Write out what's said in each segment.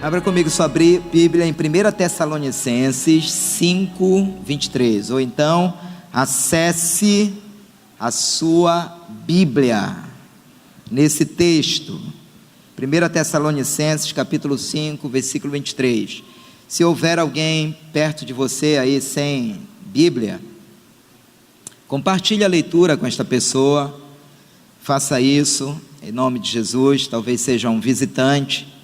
Abra comigo sua Bíblia em 1 Tessalonicenses 5, 23. Ou então, acesse a sua Bíblia nesse texto. 1 Tessalonicenses capítulo 5, versículo 23. Se houver alguém perto de você aí sem Bíblia, compartilhe a leitura com esta pessoa. Faça isso em nome de Jesus. Talvez seja um visitante.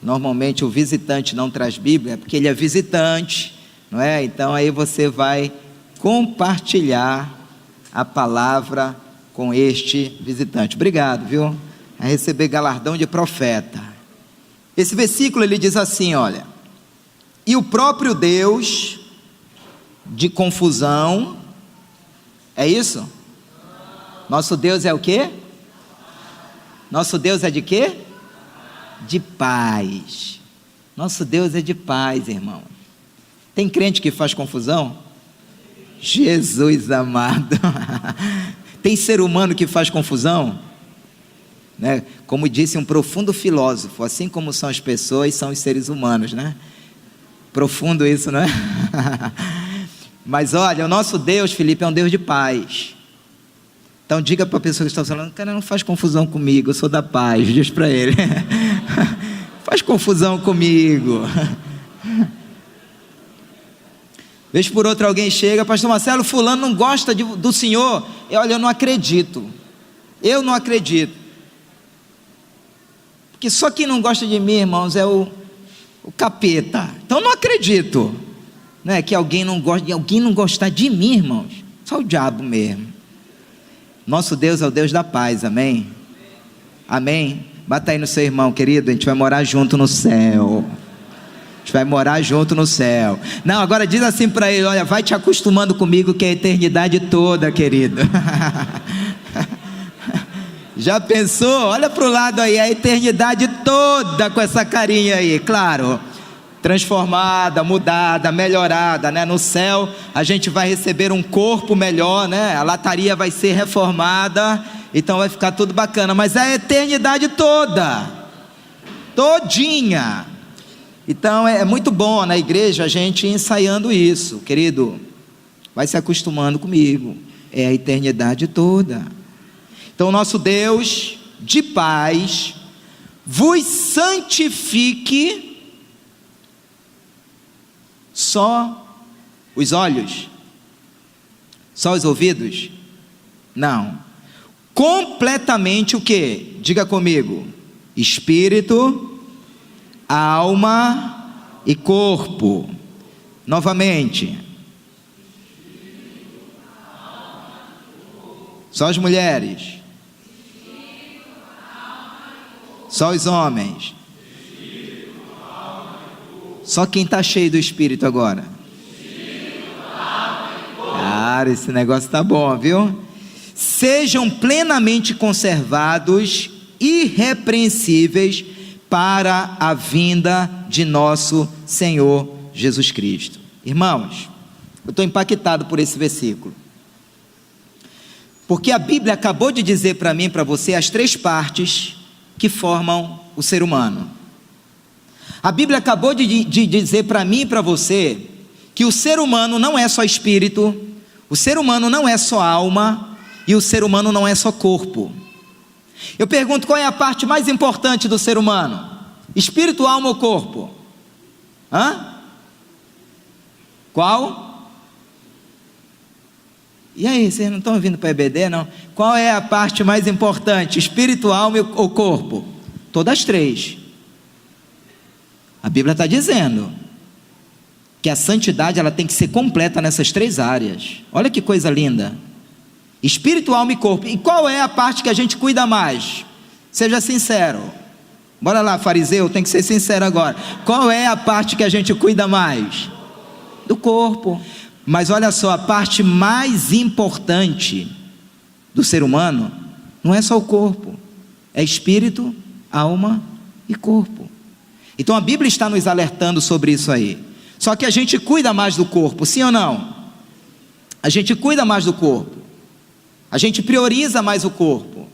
Normalmente o visitante não traz Bíblia, porque ele é visitante, não é? Então aí você vai compartilhar a palavra com este visitante. Obrigado, viu? A receber galardão de profeta. Esse versículo ele diz assim, olha: e o próprio Deus de confusão, é isso? Nosso Deus é o quê? Nosso Deus é de quê? De paz. Nosso Deus é de paz, irmão. Tem crente que faz confusão? Jesus amado. Tem ser humano que faz confusão? Né? Como disse um profundo filósofo, assim como são as pessoas, são os seres humanos, né? Profundo isso, não é? Mas olha, o nosso Deus, Felipe, é um Deus de paz. Então diga para a pessoa que está falando: cara, não faz confusão comigo, eu sou da paz. Diz para ele: faz confusão comigo. Vez por outra alguém chega: pastor Marcelo, fulano não gosta do senhor. Olha, eu não acredito. Eu não acredito. Porque só quem não gosta de mim, irmãos, é o capeta. Então eu não acredito, não é que alguém não gosta de alguém não gostar de mim, irmãos. Só o diabo mesmo. Nosso Deus é o Deus da paz, amém? Amém? Bata aí no seu irmão, querido, a gente vai morar junto no céu. A gente vai morar junto no céu. Não, agora diz assim para ele: olha, vai te acostumando comigo que é a eternidade toda, querido. Já pensou? Olha para o lado aí, a eternidade toda com essa carinha aí, claro. Transformada, mudada, melhorada, né? No céu a gente vai receber um corpo melhor, né? A lataria vai ser reformada, então vai ficar tudo bacana. Mas é a eternidade toda, todinha. Então é muito bom na igreja a gente ensaiando isso, querido. Vai se acostumando comigo, é a eternidade toda. Então nosso Deus de paz vos santifique. Só os olhos? Só os ouvidos? Não. Completamente o quê? Diga comigo: espírito, alma e corpo. Novamente. Só as mulheres? Só os homens? Só quem está cheio do Espírito agora? Cara, esse negócio está bom, viu? Sejam plenamente conservados, irrepreensíveis, para a vinda de nosso Senhor Jesus Cristo. Irmãos, eu estou impactado por esse versículo, porque a Bíblia acabou de dizer para mim e para você as três partes que formam o ser humano. A Bíblia acabou de dizer para mim e para você que o ser humano não é só espírito, o ser humano não é só alma e o ser humano não é só corpo. Eu pergunto: qual é a parte mais importante do ser humano? Espírito, alma ou corpo? Qual? E aí, vocês não estão vindo para a EBD, não? Qual é a parte mais importante? Espírito, alma ou corpo? Todas as três. A Bíblia está dizendo que a santidade ela tem que ser completa nessas três áreas. Olha que coisa linda: espírito, alma e corpo. E qual é a parte que a gente cuida mais? Seja sincero. Bora lá, fariseu, tem que ser sincero agora. Qual é a parte que a gente cuida mais? Do corpo. Mas olha só, a parte mais importante do ser humano não é só o corpo, é espírito, alma e corpo. Então a Bíblia está nos alertando sobre isso aí. Só que a gente cuida mais do corpo, sim ou não? A gente cuida mais do corpo. A gente prioriza mais o corpo.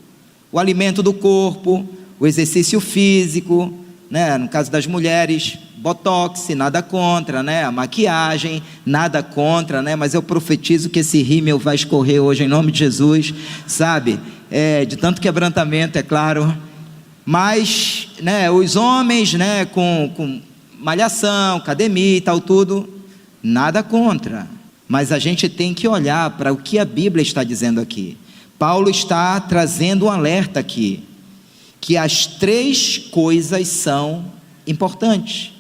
O alimento do corpo, o exercício físico, né? No caso das mulheres, botox, nada contra, né? A maquiagem, nada contra, né? Mas eu profetizo que esse rímel vai escorrer hoje em nome de Jesus, sabe? De tanto quebrantamento, é claro. Mas, né, os homens, né, com malhação, academia e tal, tudo, nada contra. Mas a gente tem que olhar para o que a Bíblia está dizendo aqui. Paulo está trazendo um alerta aqui, que as 3 coisas são importantes.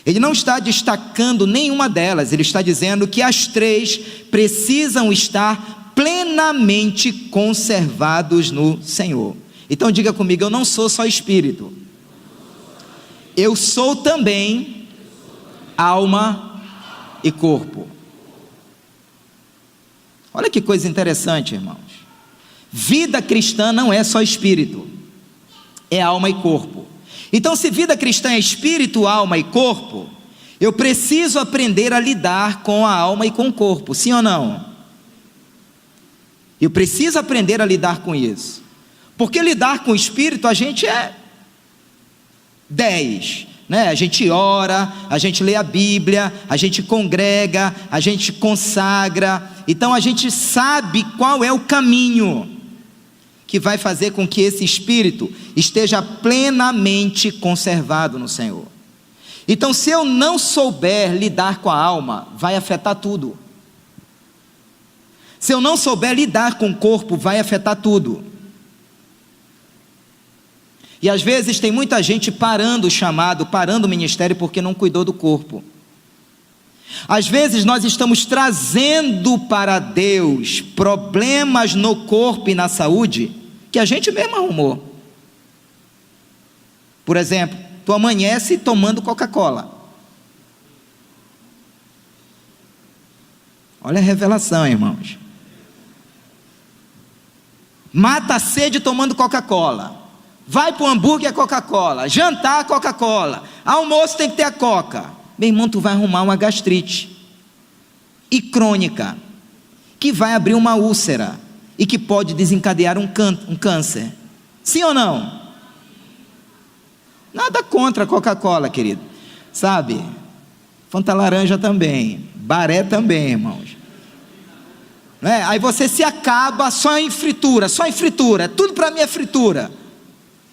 Ele não está destacando nenhuma delas, ele está dizendo que as 3 precisam estar plenamente conservados no Senhor. Então diga comigo, eu não sou só espírito, eu sou também alma e corpo. Olha que coisa interessante, irmãos. Vida cristã não é só espírito, é alma e corpo. Então, se vida cristã é espírito, alma e corpo, eu preciso aprender a lidar com a alma e com o corpo, sim ou não? Eu preciso aprender a lidar com isso, porque lidar com o espírito a gente é 10, né? A gente ora, a gente lê a Bíblia, a gente congrega, a gente consagra, então a gente sabe qual é o caminho que vai fazer com que esse espírito esteja plenamente conservado no Senhor. Então, se eu não souber lidar com a alma, vai afetar tudo. Se eu não souber lidar com o corpo, vai afetar tudo. E às vezes tem muita gente parando o chamado, parando o ministério porque não cuidou do corpo. Às vezes nós estamos trazendo para Deus problemas no corpo e na saúde que a gente mesmo arrumou. Por exemplo, tu amanhece tomando Coca-Cola. Olha a revelação, irmãos. Mata a sede tomando Coca-Cola. Vai para o hambúrguer, Coca-Cola. Jantar, Coca-Cola. Almoço tem que ter a Coca. Meu irmão, tu vai arrumar uma gastrite e crônica, que vai abrir uma úlcera e que pode desencadear um câncer. Sim ou não? Nada contra a Coca-Cola, querido. Sabe? Fanta laranja também. Baré também, irmãos. Né? Aí você se acaba só em fritura. Tudo para mim é fritura.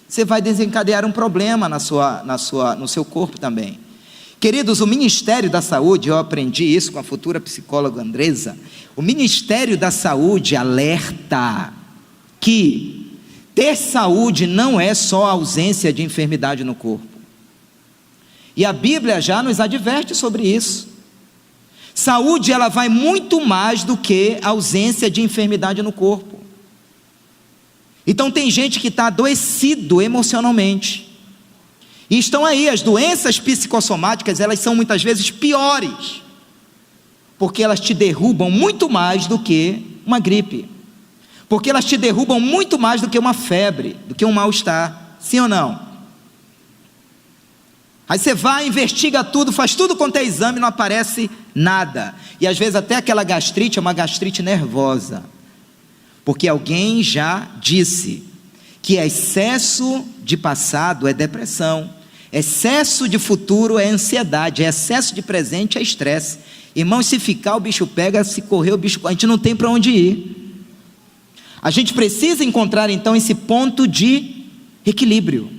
Você vai desencadear um problema no seu corpo também. Queridos, o Ministério da Saúde, eu aprendi isso com a futura psicóloga Andresa, o Ministério da Saúde alerta que ter saúde não é só ausência de enfermidade no corpo. E a Bíblia já nos adverte sobre isso. Saúde, ela vai muito mais do que ausência de enfermidade no corpo. Então tem gente que está adoecido emocionalmente. E estão aí, as doenças psicossomáticas, elas são muitas vezes piores, porque elas te derrubam muito mais do que uma gripe, porque elas te derrubam muito mais do que uma febre, do que um mal-estar, sim ou não? Aí você vai, investiga tudo, faz tudo quanto é exame, não aparece nada, e às vezes até aquela gastrite é uma gastrite nervosa, porque alguém já disse que excesso de passado é depressão, excesso de futuro é ansiedade, excesso de presente é estresse. Irmão, se ficar o bicho pega, se correr o bicho... A gente não tem para onde ir. A gente precisa encontrar então esse ponto de equilíbrio,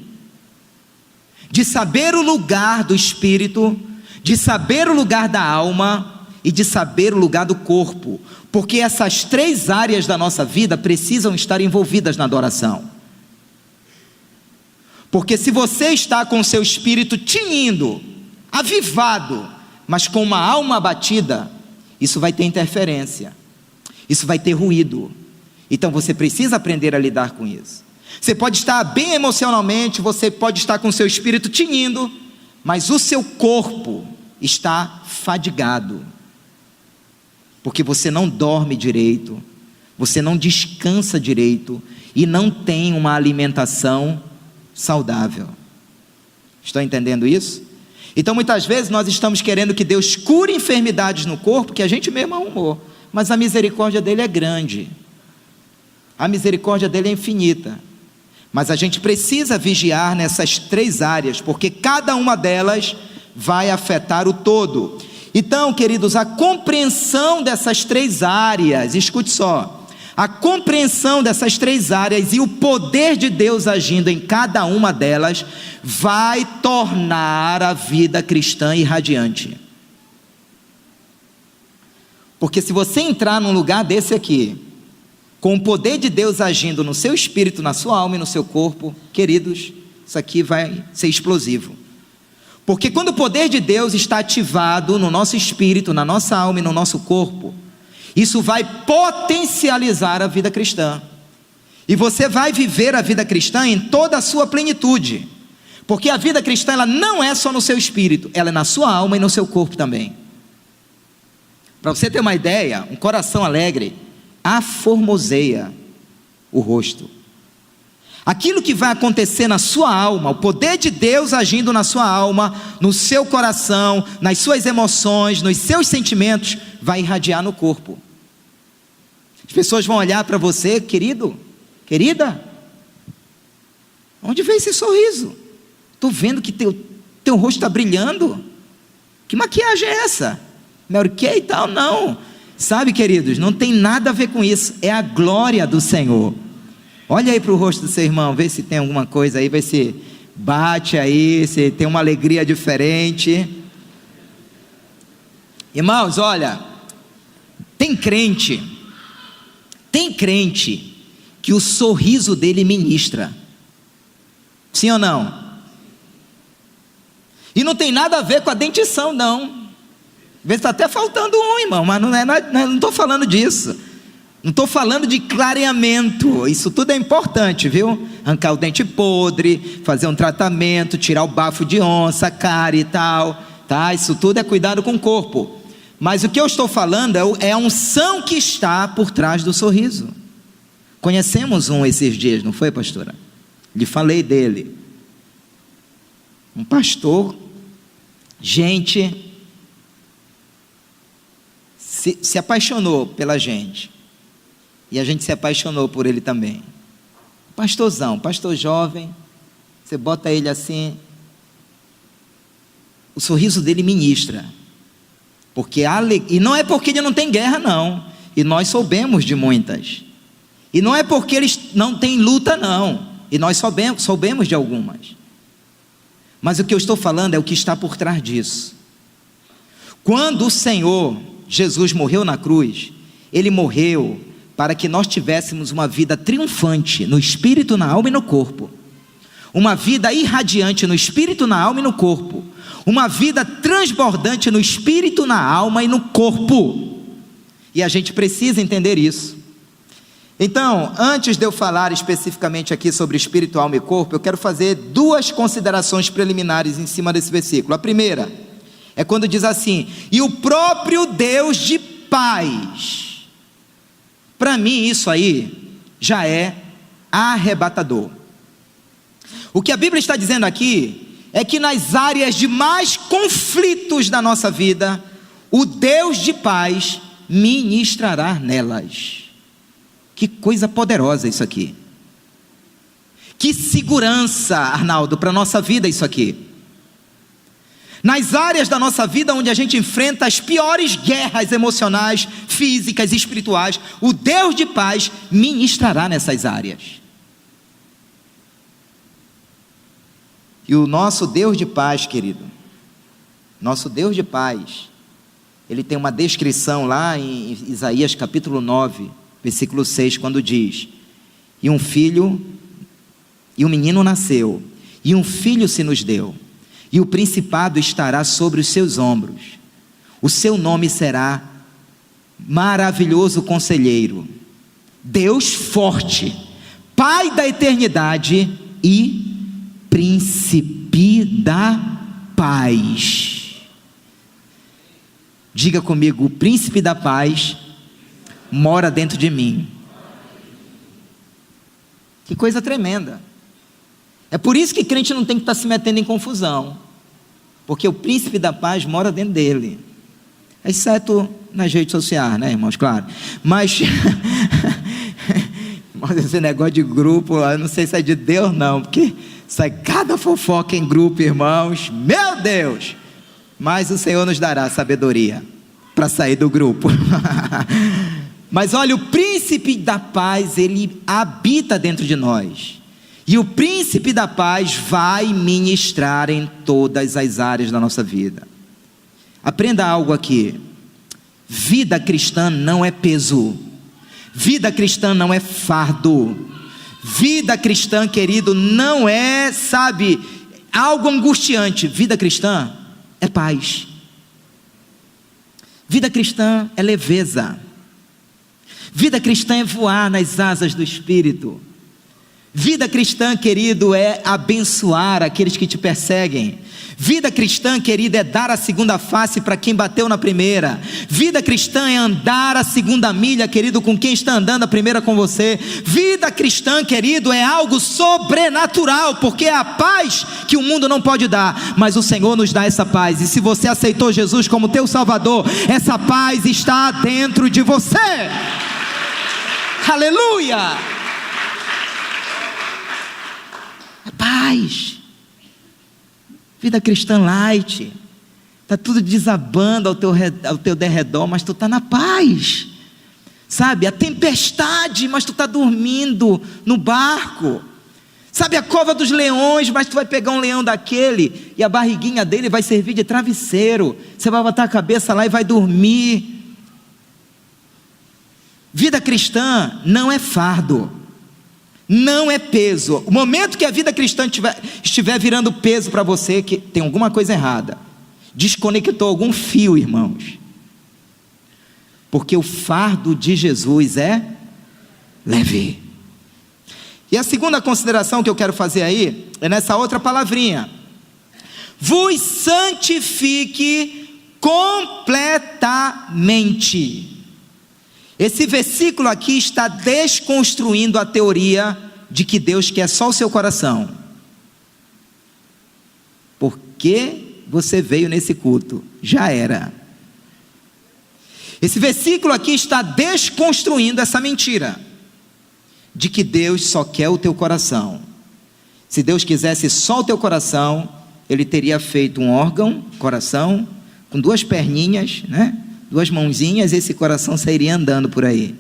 de saber o lugar do espírito, de saber o lugar da alma e de saber o lugar do corpo, porque essas 3 áreas da nossa vida precisam estar envolvidas na adoração. Porque se você está com o seu espírito tinindo, avivado, mas com uma alma abatida, isso vai ter interferência, isso vai ter ruído. Então você precisa aprender a lidar com isso. Você pode estar bem emocionalmente, você pode estar com o seu espírito tinindo, mas o seu corpo está fadigado, porque você não dorme direito, você não descansa direito e não tem uma alimentação saudável. Estão entendendo isso? Então muitas vezes nós estamos querendo que Deus cure enfermidades no corpo que a gente mesmo arrumou, mas a misericórdia dele é grande, a misericórdia dele é infinita, Mas a gente precisa vigiar nessas 3 áreas, porque cada uma delas vai afetar o todo. Então, queridos, a compreensão dessas 3 áreas, escute só, a compreensão dessas 3 áreas e o poder de Deus agindo em cada uma delas, vai tornar a vida cristã irradiante. Porque se você entrar num lugar desse aqui, com o poder de Deus agindo no seu espírito, na sua alma e no seu corpo, queridos, isso aqui vai ser explosivo. Porque quando o poder de Deus está ativado no nosso espírito, na nossa alma e no nosso corpo, isso vai potencializar a vida cristã. E você vai viver a vida cristã em toda a sua plenitude. Porque a vida cristã, ela não é só no seu espírito, ela é na sua alma e no seu corpo também. Para você ter uma ideia, um coração alegre aformoseia o rosto. Aquilo que vai acontecer na sua alma, o poder de Deus agindo na sua alma, no seu coração, nas suas emoções, nos seus sentimentos, vai irradiar no corpo. As pessoas vão olhar para você, querido, querida, onde veio esse sorriso? Estou vendo que teu rosto está brilhando. Que maquiagem é essa? Mary Kay e tal? Não. Sabe, queridos, não tem nada a ver com isso, é a glória do Senhor. Olha aí para o rosto do seu irmão, vê se tem alguma coisa aí, vê se bate aí, se tem uma alegria diferente. Irmãos, olha, tem crente que o sorriso dele ministra, sim ou não? E não tem nada a ver com a dentição, não. Às vezes está até faltando um, irmão, mas não estou falando disso. Não estou falando de clareamento. Isso tudo é importante, viu? Arrancar o dente podre, fazer um tratamento, tirar o bafo de onça, cárie e tal, tá? Isso tudo é cuidado com o corpo. Mas o que eu estou falando é a unção que está por trás do sorriso. Conhecemos um esses dias, não foi, pastora? Lhe falei dele. Um pastor, gente, se apaixonou pela gente, e a gente se apaixonou por ele também. Pastorzão, pastor jovem, você bota ele assim, o sorriso dele ministra, porque e não é porque ele não tem guerra, não, e nós soubemos de muitas, e não é porque eles não têm luta, não, e nós soubemos de algumas, mas o que eu estou falando é o que está por trás disso. Quando o Senhor Jesus morreu na cruz, Ele morreu para que nós tivéssemos uma vida triunfante no espírito, na alma e no corpo, uma vida irradiante no espírito, na alma e no corpo, uma vida transbordante no espírito, na alma e no corpo, e a gente precisa entender isso. Então, antes de eu falar especificamente aqui sobre espírito, alma e corpo, eu quero fazer 2 considerações preliminares em cima desse versículo. A primeira é quando diz assim: e o próprio Deus de paz. Para mim isso aí já é arrebatador. O que a Bíblia está dizendo aqui é que nas áreas de mais conflitos da nossa vida, o Deus de paz ministrará nelas. Que coisa poderosa isso aqui. Que segurança, Arnaldo, para a nossa vida isso aqui. Nas áreas da nossa vida onde a gente enfrenta as piores guerras emocionais, físicas e espirituais, o Deus de paz ministrará nessas áreas. E o nosso Deus de paz, querido, nosso Deus de paz, ele tem uma descrição lá em Isaías capítulo 9, versículo 6, quando diz: e um menino nasceu, e um filho se nos deu, e o principado estará sobre os seus ombros, o seu nome será Maravilhoso Conselheiro, Deus Forte, Pai da Eternidade e Príncipe da Paz. Diga comigo: o Príncipe da Paz mora dentro de mim. Que coisa tremenda. É por isso que crente não tem que estar se metendo em confusão, porque o príncipe da paz mora dentro dele, exceto nas redes sociais, né, irmãos? Claro, mas Mas esse negócio de grupo, eu não sei se é de Deus não, porque sai cada fofoca em grupo, irmãos, meu Deus. Mas o Senhor nos dará sabedoria para sair do grupo. Mas olha, o príncipe da paz, ele habita dentro de nós. E o príncipe da paz vai ministrar em todas as áreas da nossa vida. Aprenda algo aqui. Vida cristã não é peso. Vida cristã não é fardo. Vida cristã, querido, não é, sabe, algo angustiante. Vida cristã é paz. Vida cristã é leveza. Vida cristã é voar nas asas do Espírito. Vida cristã, querido, é abençoar aqueles que te perseguem. Vida cristã, querido, é dar a segunda face para quem bateu na primeira. Vida cristã é andar a segunda milha, querido, com quem está andando a primeira com você. Vida cristã, querido, é algo sobrenatural, porque é a paz que o mundo não pode dar, mas o Senhor nos dá essa paz. E se você aceitou Jesus como teu Salvador, essa paz está dentro de você. Aleluia! Paz. Vida cristã light. Está tudo desabando ao teu derredor, mas tu está na paz. Sabe, a tempestade, mas tu está dormindo no barco. Sabe, a cova dos leões, mas tu vai pegar um leão daquele e a barriguinha dele vai servir de travesseiro. Você vai botar a cabeça lá e vai dormir. Vida cristã não é fardo. Não é peso. O momento que a vida cristã estiver virando peso para você, que tem alguma coisa errada, desconectou algum fio, irmãos, porque o fardo de Jesus é leve. E a segunda consideração que eu quero fazer aí é nessa outra palavrinha: vos santifique completamente. Esse versículo aqui está desconstruindo a teoria de que Deus quer só o seu coração. Por que você veio nesse culto? Já era. Esse versículo aqui está desconstruindo essa mentira de que Deus só quer o teu coração. Se Deus quisesse só o teu coração, Ele teria feito um órgão, coração, com duas perninhas, né? Duas mãozinhas, esse coração sairia andando por aí.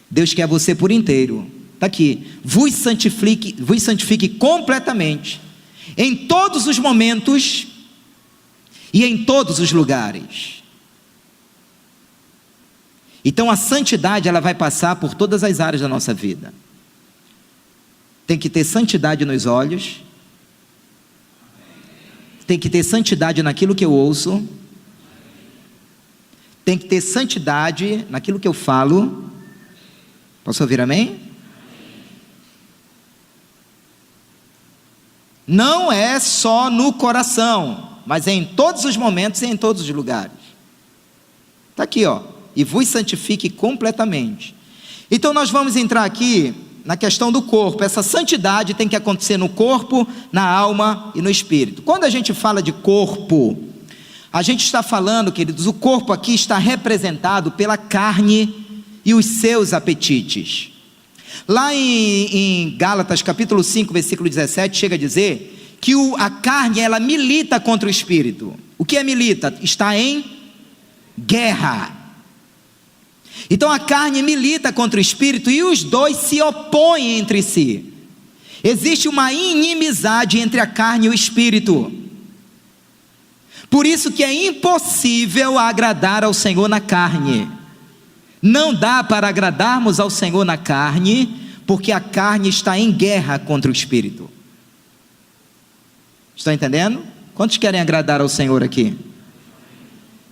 Deus quer você por inteiro. Está aqui: vos santifique completamente, em todos os momentos e em todos os lugares. Então a santidade, ela vai passar por todas as áreas da nossa vida. Tem que ter santidade nos olhos, tem que ter santidade naquilo que eu ouço, tem que ter santidade naquilo que eu falo. Posso ouvir amém? Não é só no coração, mas é em todos os momentos e em todos os lugares. Está aqui, ó: e vos santifique completamente. Então nós vamos entrar aqui na questão do corpo. Essa santidade tem que acontecer no corpo, na alma e no espírito. Quando a gente fala de corpo, a gente está falando, queridos, o corpo aqui está representado pela carne e os seus apetites. Lá em Gálatas capítulo 5, versículo 17, chega a dizer que a carne, ela milita contra o espírito. O que é milita? Está em guerra. Então a carne milita contra o espírito e os dois se opõem entre si. Existe uma inimizade entre a carne e o espírito. Por isso que é impossível agradar ao Senhor na carne. Não dá para agradarmos ao Senhor na carne, porque a carne está em guerra contra o espírito. Estão entendendo? Quantos querem agradar ao Senhor aqui?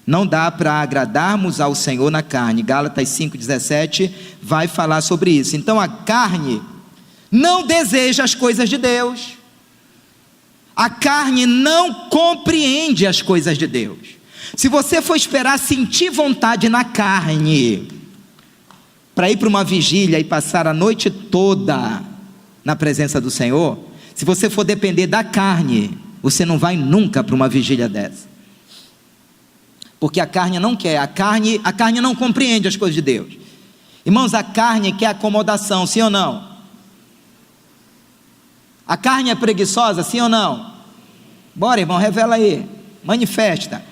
Não dá para agradarmos ao Senhor na carne. Gálatas 5,17 vai falar sobre isso. Então a carne não deseja as coisas de Deus. A carne não compreende as coisas de Deus. Se você for esperar sentir vontade na carne para ir para uma vigília e passar a noite toda na presença do Senhor, se você for depender da carne, você não vai nunca para uma vigília dessa. Porque a carne não quer, a carne não compreende as coisas de Deus. Irmãos, a carne quer acomodação, sim ou não? A carne é preguiçosa, sim ou não? Bora, irmão, revela aí, manifesta.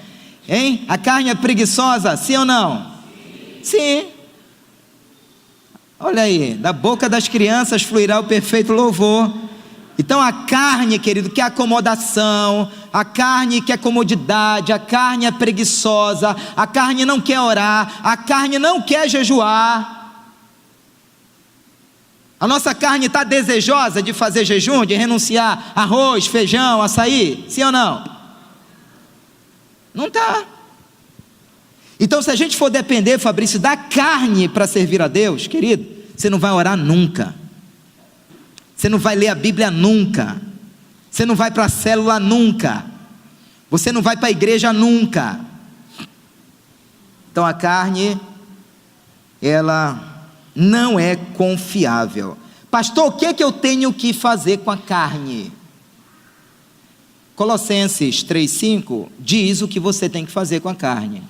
Hein? A carne é preguiçosa, sim ou não? Sim. Olha aí, da boca das crianças fluirá o perfeito louvor. Então a carne, querido, quer acomodação, a carne quer comodidade, a carne é preguiçosa, a carne não quer orar, a carne não quer jejuar. A nossa carne está desejosa de fazer jejum, de renunciar arroz, feijão, açaí, sim ou não? Não está. Então se a gente for depender, Fabrício, da carne para servir a Deus, querido, você não vai orar nunca, você não vai ler a Bíblia nunca, você não vai para a célula nunca, você não vai para a igreja nunca. Então a carne, ela não é confiável. Pastor, o que eu tenho que fazer com a carne? Colossenses 3,5 diz o que você tem que fazer com a carne.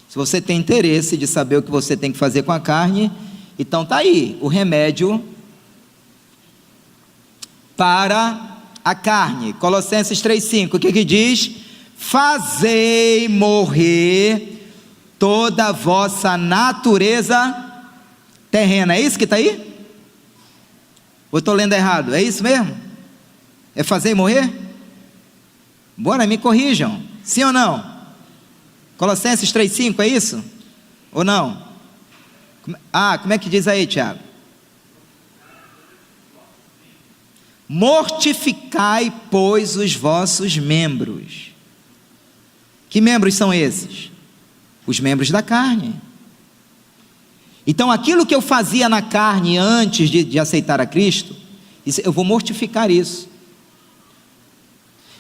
Se você tem interesse de saber o que você tem que fazer com a carne, então está aí o remédio para a carne. Colossenses 3,5, o que diz? Fazei morrer toda a vossa natureza terrena. É isso que está aí? Ou estou lendo errado? É isso mesmo? É fazer morrer? Bora, me corrijam, sim ou não? Colossenses 3,5, é isso? Ou não? Como é que diz aí, Tiago? Mortificai, pois, os vossos membros. Que membros são esses? Os membros da carne. Então aquilo que eu fazia na carne antes de aceitar a Cristo, eu vou mortificar isso.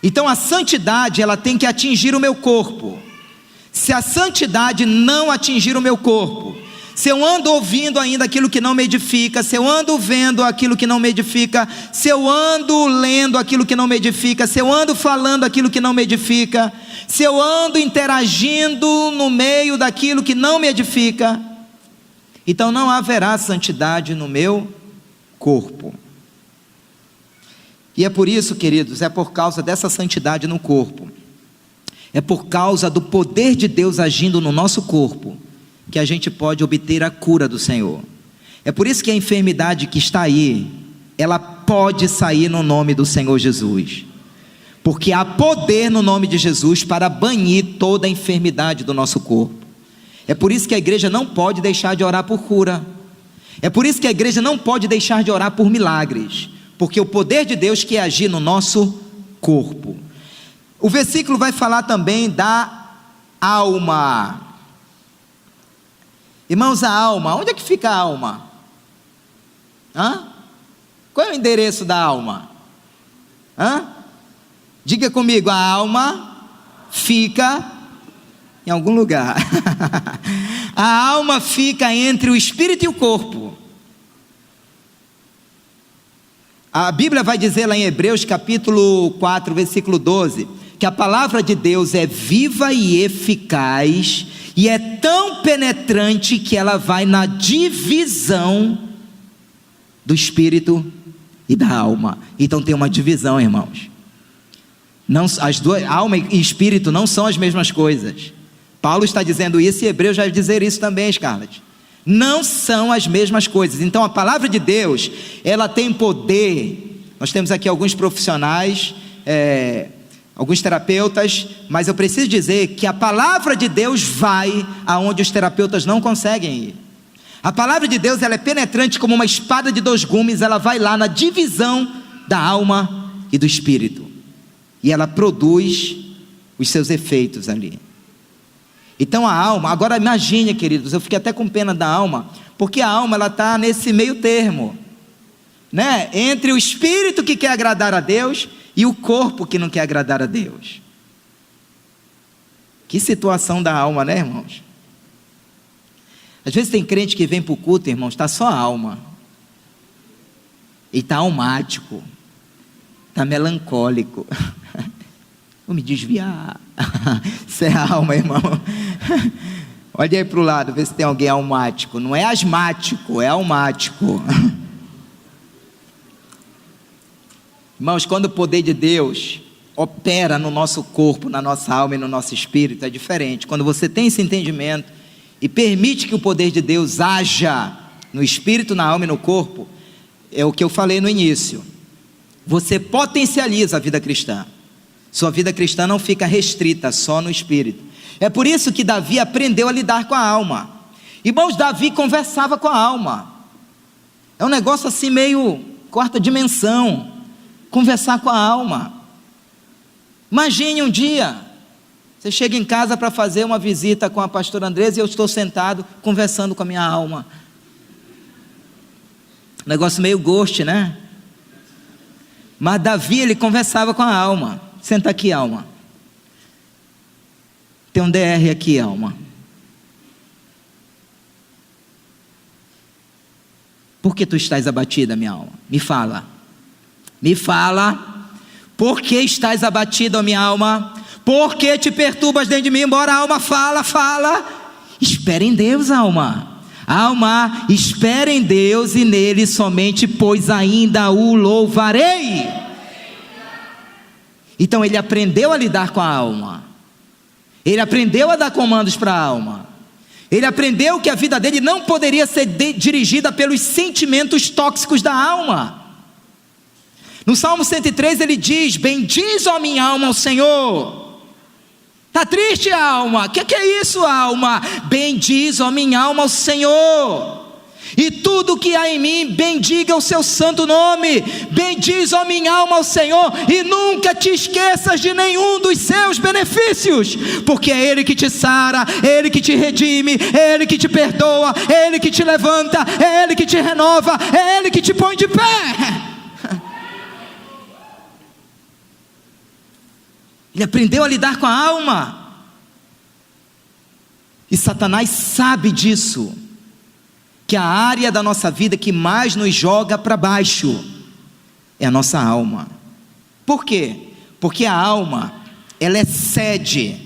Então a santidade, ela tem que atingir o meu corpo. Se a santidade não atingir o meu corpo, se eu ando ouvindo ainda aquilo que não me edifica, se eu ando vendo aquilo que não me edifica, se eu ando lendo aquilo que não me edifica, se eu ando falando aquilo que não me edifica, se eu ando interagindo no meio daquilo que não me edifica, então não haverá santidade no meu corpo. E é por isso, queridos, é por causa dessa santidade no corpo, é por causa do poder de Deus agindo no nosso corpo, que a gente pode obter a cura do Senhor. É por isso que a enfermidade que está aí, ela pode sair no nome do Senhor Jesus, porque há poder no nome de Jesus para banir toda a enfermidade do nosso corpo. É por isso que a igreja não pode deixar de orar por cura, é por isso que a igreja não pode deixar de orar por milagres, porque o poder de Deus quer agir no nosso corpo. O versículo vai falar também da alma. Irmãos, a alma, onde é que fica a alma? Qual é o endereço da alma? Diga comigo, a alma fica em algum lugar. A alma fica entre o espírito e o corpo. A Bíblia vai dizer lá em Hebreus capítulo 4, versículo 12, que a palavra de Deus é viva e eficaz, e é tão penetrante que ela vai na divisão do espírito e da alma. Então tem uma divisão, irmãos. Não, as duas, alma e espírito não são as mesmas coisas. Paulo está dizendo isso e Hebreus vai dizer isso também, Scarlett. Não são as mesmas coisas. Então a palavra de Deus, ela tem poder. Nós temos aqui alguns profissionais, alguns terapeutas, mas eu preciso dizer que a palavra de Deus vai aonde os terapeutas não conseguem ir. A palavra de Deus, ela é penetrante como uma espada de dois gumes, ela vai lá na divisão da alma e do espírito, e ela produz os seus efeitos ali. Então a alma, agora imagine, queridos, eu fiquei até com pena da alma, porque a alma, ela está nesse meio termo, né? Entre o espírito que quer agradar a Deus e o corpo que não quer agradar a Deus. Que situação da alma, né, irmãos? Às vezes tem crente que vem para o culto, irmãos, está só a alma, e está almático, está melancólico. Vou me desviar. Isso é a alma, irmão. Olha aí para o lado, vê se tem alguém almático. Não é asmático, é almático. Irmãos, quando o poder de Deus opera no nosso corpo, na nossa alma e no nosso espírito, é diferente. Quando você tem esse entendimento e permite que o poder de Deus haja no espírito, na alma e no corpo, é o que eu falei no início. Você potencializa a vida cristã. Sua vida cristã não fica restrita só no espírito. É por isso que Davi aprendeu a lidar com a alma. Irmãos, Davi conversava com a alma. É um negócio assim meio quarta dimensão. Conversar com a alma. Imagine um dia, você chega em casa para fazer uma visita com a pastora Andresa e eu estou sentado conversando com a minha alma. Negócio meio ghost, né? Mas Davi, ele conversava com a alma. Senta aqui, alma. Tem um DR aqui, alma. Por que tu estás abatida, minha alma? Me fala. Me fala. Por que estás abatida, minha alma? Por que te perturbas dentro de mim? Embora a alma fala. Espera em Deus, alma. Alma, espera em Deus e nele somente, pois ainda o louvarei. Então ele aprendeu a lidar com a alma. Ele aprendeu a dar comandos para a alma. Ele aprendeu que a vida dele não poderia ser dirigida pelos sentimentos tóxicos da alma. No Salmo 103 ele diz: bendiz, ó minha alma, ao Senhor. Está triste, alma? O que é isso, alma? Bendiz, ó minha alma, ao Senhor. E tudo que há em mim, bendiga o seu santo nome. Bendiz, ó minha alma, ao Senhor, e nunca te esqueças de nenhum dos seus benefícios, porque é Ele que te sara, é Ele que te redime, é Ele que te perdoa, é Ele que te levanta, é Ele que te renova, é Ele que te põe de pé. Ele aprendeu a lidar com a alma, e Satanás sabe disso, que a área da nossa vida que mais nos joga para baixo é a nossa alma. Por quê? Porque a alma, ela é sede,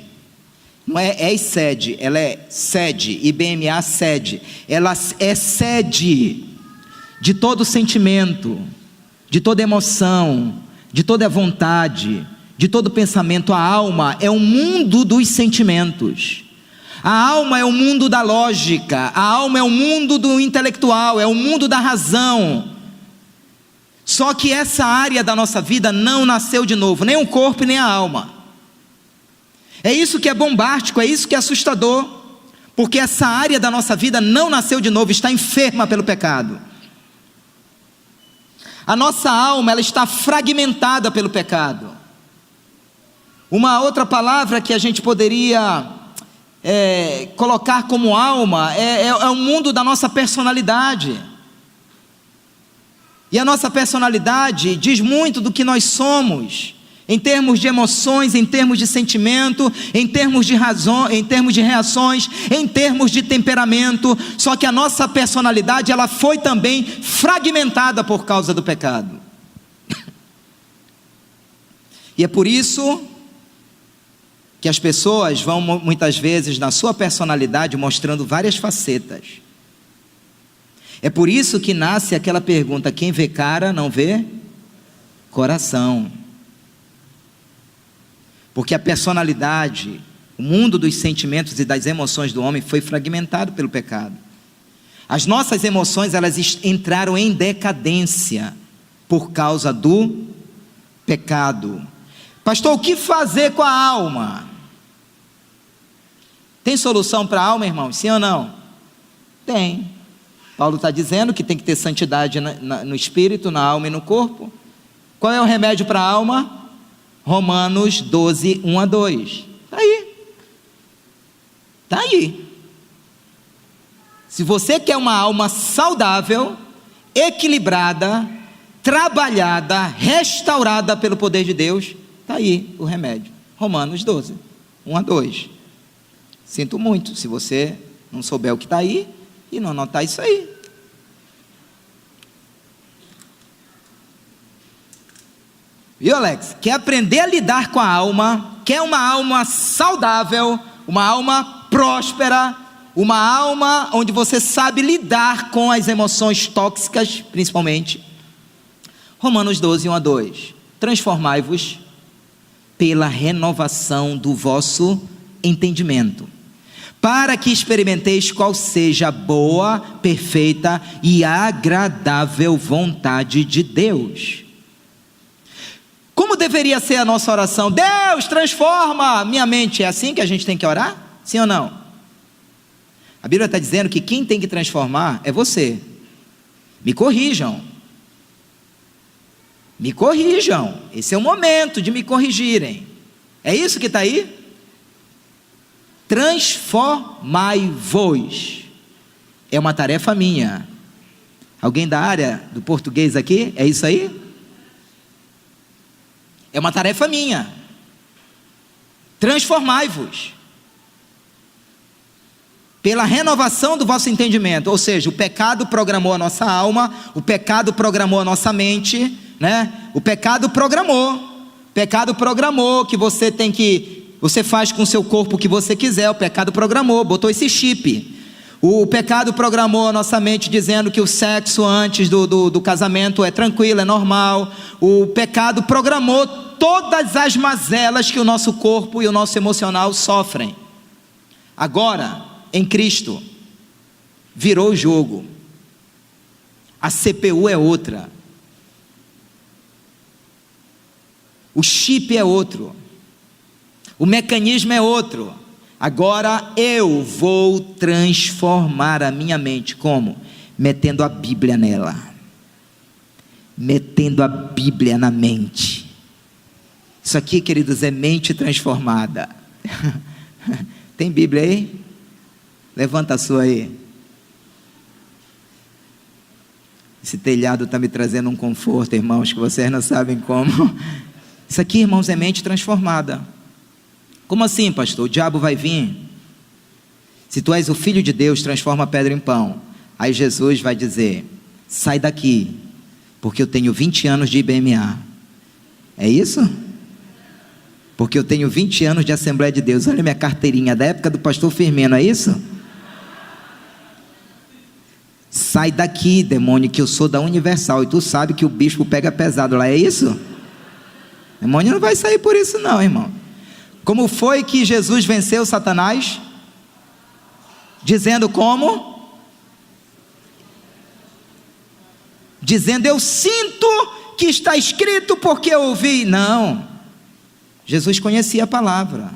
não é sede, ela é sede, IBMA sede, ela é sede de todo sentimento, de toda emoção, de toda vontade, de todo pensamento. A alma é o mundo dos sentimentos. A alma é o mundo da lógica, a alma é o mundo do intelectual, é o mundo da razão. Só que essa área da nossa vida não nasceu de novo, nem o corpo nem a alma. É isso que é bombástico, é isso que é assustador, porque essa área da nossa vida não nasceu de novo, está enferma pelo pecado. A nossa alma, ela está fragmentada pelo pecado. Uma outra palavra que a gente poderia colocar como alma é o mundo da nossa personalidade. E a nossa personalidade diz muito do que nós somos, em termos de emoções, em termos de sentimento, em termos de razão, em termos de reações, em termos de temperamento. Só que a nossa personalidade, ela foi também fragmentada por causa do pecado. E é por isso que as pessoas vão muitas vezes na sua personalidade mostrando várias facetas. É por isso que nasce aquela pergunta: quem vê cara não vê coração. Porque a personalidade, o mundo dos sentimentos e das emoções do homem foi fragmentado pelo pecado. As nossas emoções, elas entraram em decadência por causa do pecado. Pastor, o que fazer com a alma? Tem solução para a alma, irmão? Sim ou não? Tem. Paulo está dizendo que tem que ter santidade no espírito, na alma e no corpo. Qual é o remédio para a alma? Romanos 12, 1 a 2. Está aí. Está aí. Se você quer uma alma saudável, equilibrada, trabalhada, restaurada pelo poder de Deus, está aí o remédio. Romanos 12, 1 a 2. Sinto muito se você não souber o que está aí e não anotar isso aí. Viu, Alex? Quer aprender a lidar com a alma, quer uma alma saudável, uma alma próspera, uma alma onde você sabe lidar com as emoções tóxicas, principalmente. Romanos 12, 1 a 2. Transformai-vos pela renovação do vosso entendimento, para que experimenteis qual seja a boa, perfeita e agradável vontade de Deus. Como deveria ser a nossa oração? Deus, transforma minha mente. É assim que a gente tem que orar? Sim ou não? A Bíblia está dizendo que quem tem que transformar é você. Me corrijam. Me corrijam. Esse é o momento de me corrigirem. É isso que está aí? Transformai-vos. É uma tarefa minha. Alguém da área do português aqui? É isso aí? É uma tarefa minha. Transformai-vos pela renovação do vosso entendimento. Ou seja, o pecado programou a nossa alma, o pecado programou a nossa mente, né? O pecado programou que você faz com o seu corpo o que você quiser. O pecado programou, botou esse chip. O pecado programou a nossa mente dizendo que o sexo antes do casamento é tranquilo, é normal. O pecado programou todas as mazelas que o nosso corpo e o nosso emocional sofrem. Agora, em Cristo, virou o jogo. A CPU é outra. O chip é outro. O mecanismo é outro. Agora eu vou transformar a minha mente. Como? Metendo a Bíblia nela. Metendo a Bíblia na mente. Isso aqui, queridos, é mente transformada. Tem Bíblia aí? Levanta a sua aí. Esse telhado está me trazendo um conforto, irmãos, que vocês não sabem como. Isso aqui, irmãos, é mente transformada. Como assim, pastor? O diabo vai vir? Se tu és o Filho de Deus, transforma a pedra em pão. Aí Jesus vai dizer: sai daqui, porque eu tenho 20 anos de IBMA. É isso? Porque eu tenho 20 anos de Assembleia de Deus. Olha minha carteirinha da época do pastor Firmino, é isso? Sai daqui, demônio, que eu sou da Universal. E tu sabe que o bispo pega pesado lá, é isso? Demônio não vai sair por isso não, irmão. Como foi que Jesus venceu Satanás? Dizendo como? Dizendo: eu sinto que está escrito porque eu ouvi. Não. Jesus conhecia a palavra.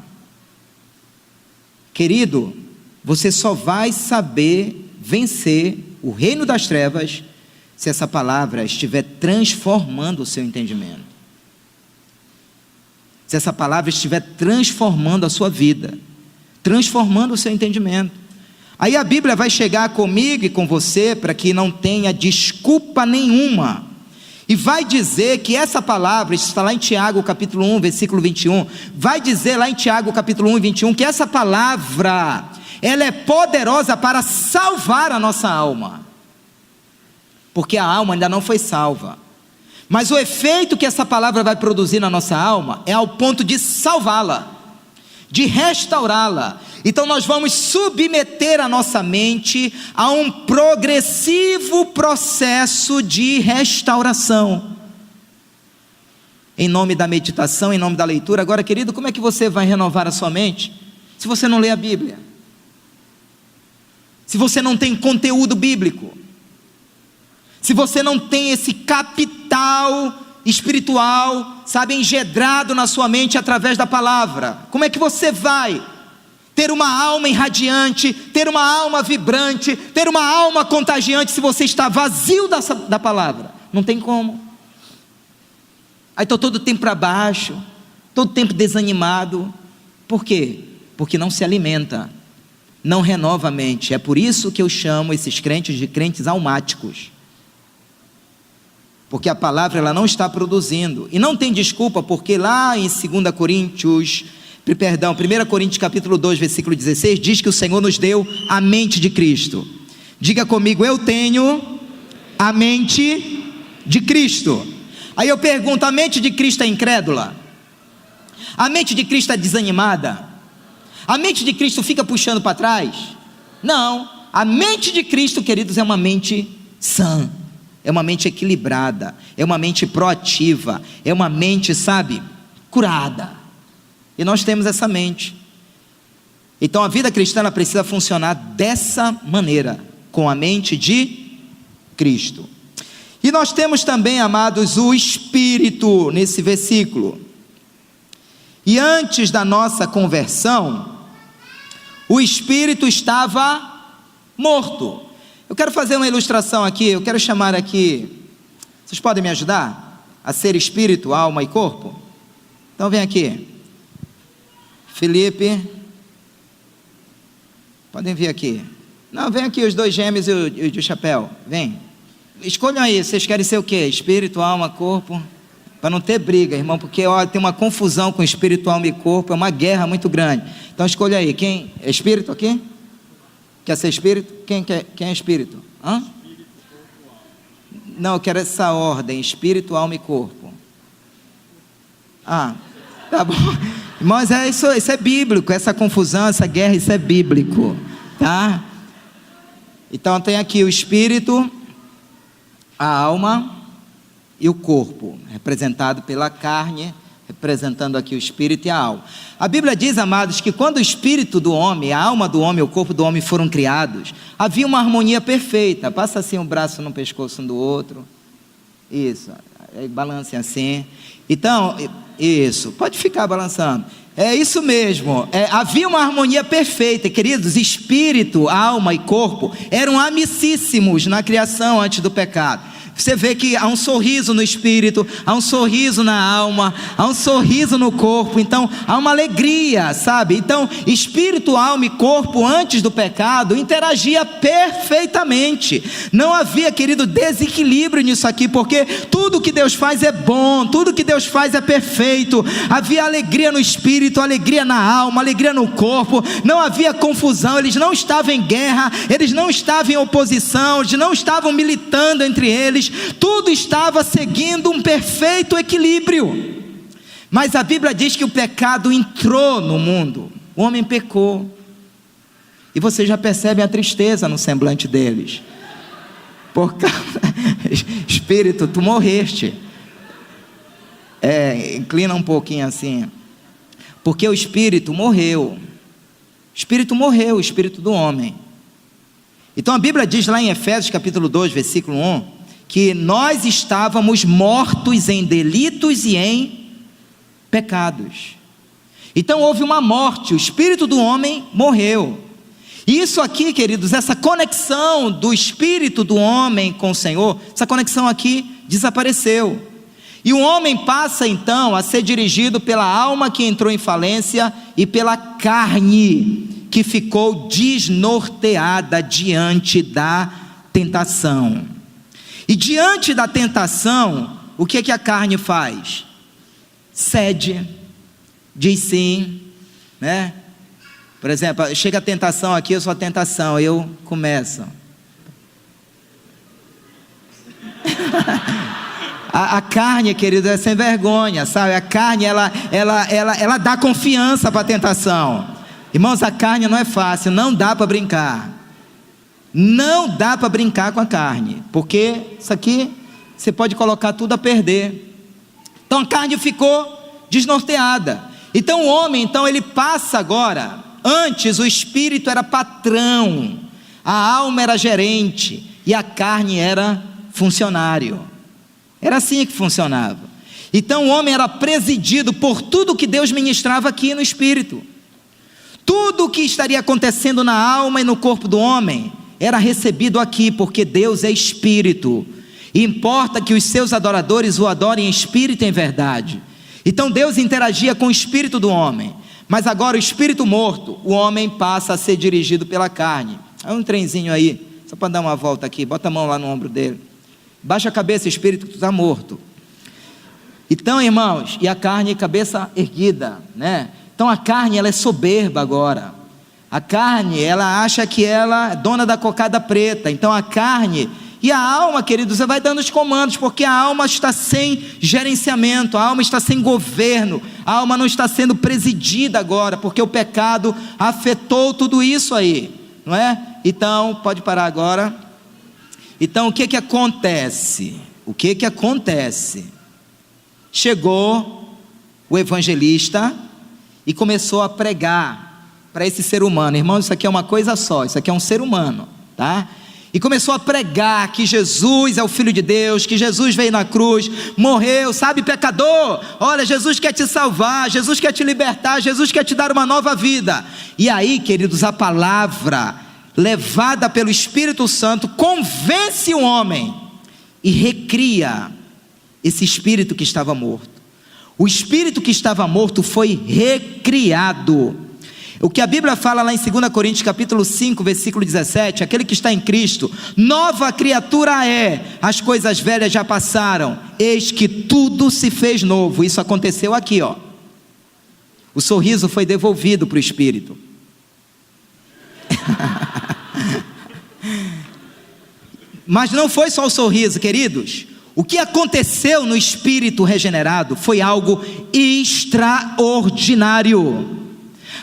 Querido, você só vai saber vencer o reino das trevas se essa palavra estiver transformando o seu entendimento. Se essa palavra estiver transformando a sua vida, transformando o seu entendimento. Aí a Bíblia vai chegar comigo e com você para que não tenha desculpa nenhuma. E vai dizer que essa palavra, isso está lá em Tiago capítulo 1, versículo 21, vai dizer lá em Tiago capítulo 1, 21, que essa palavra, ela é poderosa para salvar a nossa alma. Porque a alma ainda não foi salva. Mas o efeito que essa palavra vai produzir na nossa alma é ao ponto de salvá-la, de restaurá-la. Então nós vamos submeter a nossa mente a um progressivo processo de restauração. Em nome da meditação, em nome da leitura. Agora, querido, como é que você vai renovar a sua mente se você não lê a Bíblia? Se você não tem conteúdo bíblico? Se você não tem esse capital espiritual, sabe, engedrado na sua mente através da palavra, como é que você vai ter uma alma irradiante, ter uma alma vibrante, ter uma alma contagiante se você está vazio da palavra? Não tem como. Aí estou todo tempo para baixo, todo tempo desanimado. Por quê? Porque não se alimenta, não renova a mente. É por isso que eu chamo esses crentes de crentes almáticos. Porque a palavra ela não está produzindo. E não tem desculpa, porque lá em 1 Coríntios capítulo 2, versículo 16, diz que o Senhor nos deu a mente de Cristo. Diga comigo: eu tenho a mente de Cristo. Aí eu pergunto: a mente de Cristo é incrédula? A mente de Cristo é desanimada? A mente de Cristo fica puxando para trás? Não, a mente de Cristo, queridos, é uma mente sã, é uma mente equilibrada, é uma mente proativa, é uma mente, sabe, curada. E nós temos essa mente. Então a vida cristã ela precisa funcionar dessa maneira, com a mente de Cristo. E nós temos também, amados, o Espírito nesse versículo. E antes da nossa conversão, o Espírito estava morto. Eu quero fazer uma ilustração aqui, eu quero chamar aqui, vocês podem me ajudar a ser espírito, alma e corpo? Então vem aqui, Felipe, podem vir aqui. Não, vem aqui os dois gêmeos e o chapéu, vem. Escolham aí, vocês querem ser o quê? Espírito, alma, corpo? Para não ter briga, irmão, porque ó, tem uma confusão com espírito, alma e corpo, é uma guerra muito grande. Então escolha aí, quem é espírito aqui? Quer ser espírito? Quem é espírito? Hã? Não, eu quero essa ordem, espírito, alma e corpo. Ah, tá bom. Mas isso é bíblico, essa confusão, essa guerra, isso é bíblico, tá? Então tem aqui o espírito, a alma e o corpo, representado pela carne, representando aqui o espírito e a alma. A Bíblia diz, amados, que quando o espírito do homem, a alma do homem e o corpo do homem foram criados, havia uma harmonia perfeita. Passa assim um braço no pescoço um do outro, isso, aí balancem assim. Então, isso, pode ficar balançando. É isso mesmo, havia uma harmonia perfeita, queridos. Espírito, alma e corpo eram amicíssimos na criação antes do pecado. Você vê que há um sorriso no espírito, há um sorriso na alma, há um sorriso no corpo, então há uma alegria, sabe? Então espírito, alma e corpo antes do pecado interagia perfeitamente. Não havia, querido, desequilíbrio nisso aqui, porque tudo que Deus faz é bom, tudo que Deus faz é perfeito. Havia alegria no espírito, alegria na alma, alegria no corpo, não havia confusão, eles não estavam em guerra, eles não estavam em oposição, eles não estavam militando entre eles, tudo estava seguindo um perfeito equilíbrio. Mas a Bíblia diz que o pecado entrou no mundo, o homem pecou, e você já percebe a tristeza no semblante deles, por causa, espírito, tu morreste, inclina um pouquinho assim, porque o espírito morreu, o espírito do homem. Então a Bíblia diz lá em Efésios capítulo 2, versículo 1, que nós estávamos mortos em delitos e em pecados. Então houve uma morte, o espírito do homem morreu. E isso aqui, queridos, essa conexão do espírito do homem com o Senhor, essa conexão aqui desapareceu. E o homem passa então a ser dirigido pela alma que entrou em falência e pela carne que ficou desnorteada diante da tentação. E diante da tentação, o que a carne faz? Cede, diz sim, né? Por exemplo, chega a tentação aqui, eu sou a tentação, eu começo. A carne, querido, é sem vergonha, sabe? A carne, ela dá confiança para a tentação. Irmãos, a carne não é fácil, não dá para brincar. Não dá para brincar com a carne, porque isso aqui, você pode colocar tudo a perder. Então a carne ficou desnorteada. Então o homem, então ele passa agora, antes o espírito era patrão, a alma era gerente, e a carne era funcionário. Era assim que funcionava. Então o homem era presidido por tudo que Deus ministrava aqui no espírito. Tudo o que estaria acontecendo na alma e no corpo do homem era recebido aqui, porque Deus é espírito, e importa que os seus adoradores o adorem em espírito e em verdade. Então Deus interagia com o espírito do homem, mas agora o espírito morto, o homem passa a ser dirigido pela carne. Há um trenzinho aí, só para dar uma volta aqui, bota a mão lá no ombro dele, baixa a cabeça, espírito, que tu está morto. Então, irmãos, e a carne, cabeça erguida, né? Então a carne, ela é soberba agora. A carne, ela acha que ela é dona da cocada preta. Então a carne e a alma, querido, você vai dando os comandos, porque a alma está sem gerenciamento, a alma está sem governo, a alma não está sendo presidida agora, porque o pecado afetou tudo isso aí. não é? Então, pode parar agora. Então, o que que acontece? O que que acontece? Chegou o evangelista e começou a pregar para esse ser humano. Irmão, isso aqui é uma coisa só, isso aqui é um ser humano, tá? E começou a pregar que Jesus é o Filho de Deus, que Jesus veio na cruz, morreu, sabe, pecador, olha, Jesus quer te salvar, Jesus quer te libertar, Jesus quer te dar uma nova vida. E aí, queridos, a palavra, levada pelo Espírito Santo, convence o homem e recria esse espírito que estava morto. O espírito que estava morto foi recriado. O que a Bíblia fala lá em 2 Coríntios capítulo 5, versículo 17, aquele que está em Cristo, nova criatura é, as coisas velhas já passaram, eis que tudo se fez novo. Isso aconteceu aqui, ó. O sorriso foi devolvido para o espírito. Mas não foi só o sorriso, queridos. O que aconteceu no espírito regenerado foi algo extraordinário.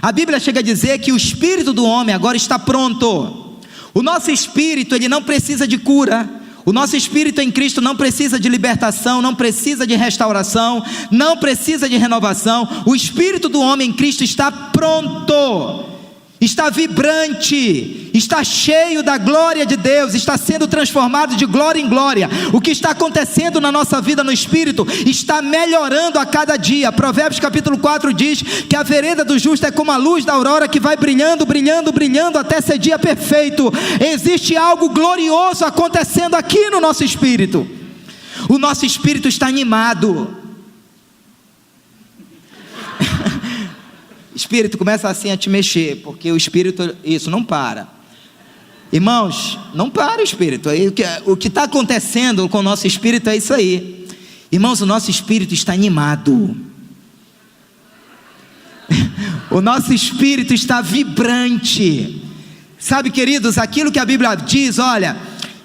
A Bíblia chega a dizer que o espírito do homem agora está pronto. O nosso espírito, ele não precisa de cura. O nosso espírito em Cristo não precisa de libertação, não precisa de restauração, não precisa de renovação. O espírito do homem em Cristo está pronto, está vibrante, está cheio da glória de Deus, está sendo transformado de glória em glória. O que está acontecendo na nossa vida no Espírito está melhorando a cada dia. Provérbios capítulo 4 diz que a vereda do justo é como a luz da aurora que vai brilhando, brilhando, brilhando até ser dia perfeito. Existe algo glorioso acontecendo aqui no nosso espírito. O nosso espírito está animado. Espírito começa assim a te mexer, porque o espírito, isso não para. Irmãos, não para o espírito. O que está acontecendo com o nosso espírito é isso aí. Irmãos, o nosso espírito está animado. O nosso espírito está vibrante. Sabe, queridos, aquilo que a Bíblia diz, olha,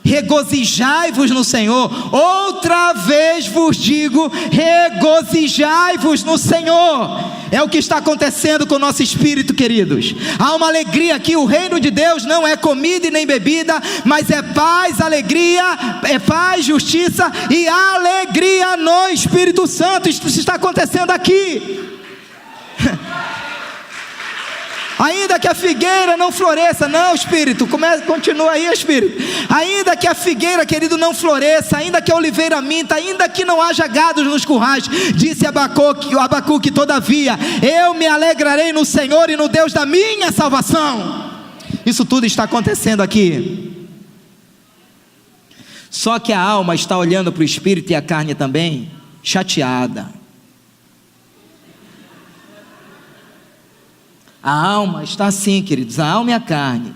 regozijai-vos no Senhor. Outra vez vos digo, regozijai-vos no Senhor. É o que está acontecendo com o nosso espírito, queridos. Há uma alegria aqui. O reino de Deus não é comida e nem bebida, mas é paz, alegria, é paz, justiça e alegria no Espírito Santo. Isso está acontecendo aqui. Ainda que a figueira não floresça, não, Espírito, continua aí, Espírito. Ainda que a figueira, querido, não floresça, ainda que a oliveira minta, ainda que não haja gados nos currais, disse Abacuque, todavia, eu me alegrarei no Senhor e no Deus da minha salvação. Isso tudo está acontecendo aqui. Só que a alma está olhando para o Espírito e a carne também, chateada. A alma está assim, queridos, a alma e a carne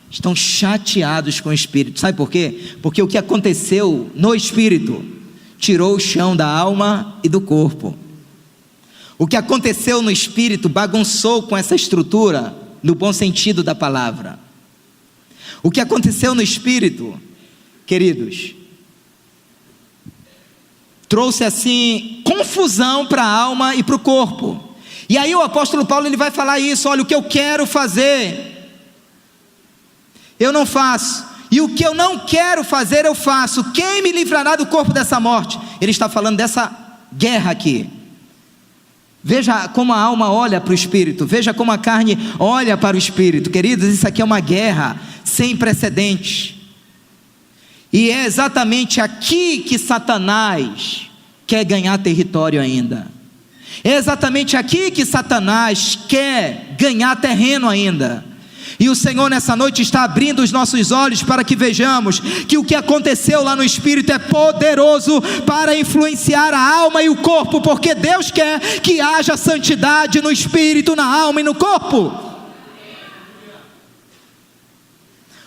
estão chateados com o Espírito. Sabe por quê? Porque o que aconteceu no Espírito tirou o chão da alma e do corpo. O que aconteceu no Espírito bagunçou com essa estrutura, no bom sentido da palavra. O que aconteceu no Espírito, queridos, trouxe assim confusão para a alma e para o corpo. E aí o apóstolo Paulo, ele vai falar isso, olha, o que eu quero fazer, eu não faço, e o que eu não quero fazer, eu faço. Quem me livrará do corpo dessa morte? Ele está falando dessa guerra aqui. Veja como a alma olha para o Espírito, veja como a carne olha para o Espírito. Queridos, isso aqui é uma guerra sem precedentes, e é exatamente aqui que Satanás quer ganhar território ainda. É exatamente aqui que Satanás quer ganhar terreno ainda. E o Senhor nessa noite está abrindo os nossos olhos para que vejamos que o que aconteceu lá no Espírito é poderoso para influenciar a alma e o corpo, porque Deus quer que haja santidade no Espírito, na alma e no corpo.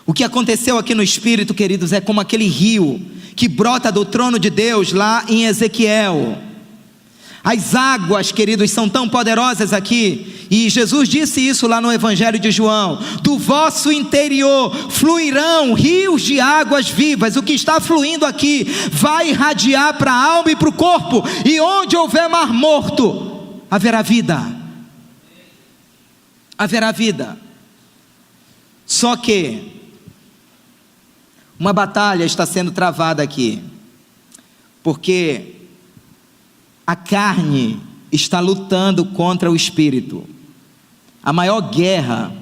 O que aconteceu aqui no Espírito, queridos, é como aquele rio que brota do trono de Deus lá em Ezequiel. As águas, queridos, são tão poderosas aqui, e Jesus disse isso lá no Evangelho de João: do vosso interior fluirão rios de águas vivas. O que está fluindo aqui vai irradiar para a alma e para o corpo, e onde houver mar morto, haverá vida. Haverá vida. Só que uma batalha está sendo travada aqui, porque a carne está lutando contra o espírito. A maior guerra